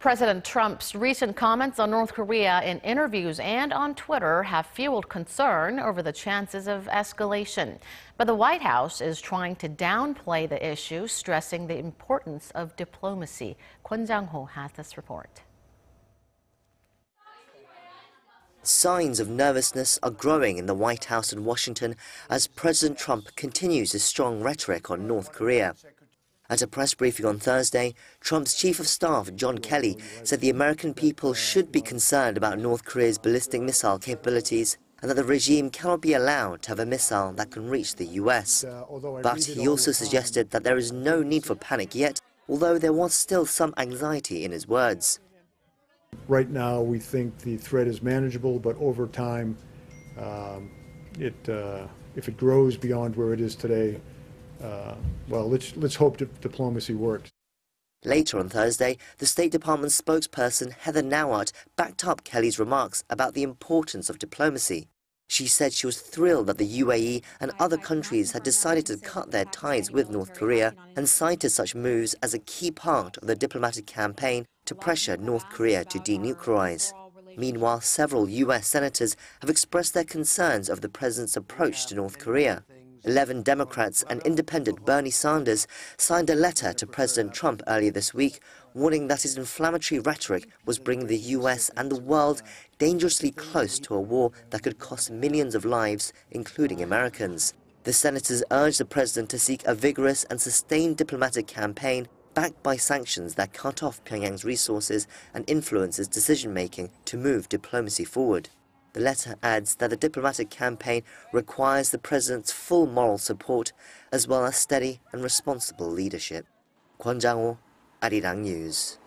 President Trump's recent comments on North Korea in interviews and on Twitter have fueled concern over the chances of escalation. But the White House is trying to downplay the issue, stressing the importance of diplomacy. Kwon Jang-ho has this report. Signs of nervousness are growing in the White House in Washington as President Trump continues his strong rhetoric on North Korea. At a press briefing on Thursday, Trump's chief of staff, John Kelly, said the American people should be concerned about North Korea's ballistic missile capabilities and that the regime cannot be allowed to have a missile that can reach the US. But he also suggested that there is no need for panic yet, although there was still some anxiety in his words. Right now, we think the threat is manageable, but over time, if it grows beyond where it is today, well, let's hope diplomacy works. Later on Thursday, the State Department spokesperson Heather Nauert backed up Kelly's remarks about the importance of diplomacy. She said she was thrilled that the UAE and other countries had decided to cut their ties with North Korea and cited such moves as a key part of the diplomatic campaign to pressure North Korea to denuclearize. Meanwhile, several US senators have expressed their concerns over the president's approach to North Korea. 11 Democrats and independent Bernie Sanders signed a letter to President Trump earlier this week, warning that his inflammatory rhetoric was bringing the US and the world dangerously close to a war that could cost millions of lives, including Americans. The senators urged the president to seek a vigorous and sustained diplomatic campaign backed by sanctions that cut off Pyongyang's resources and influence its decision-making to move diplomacy forward. The letter adds that the diplomatic campaign requires the president's full moral support, as well as steady and responsible leadership. Kwon Jang-ho, Arirang News.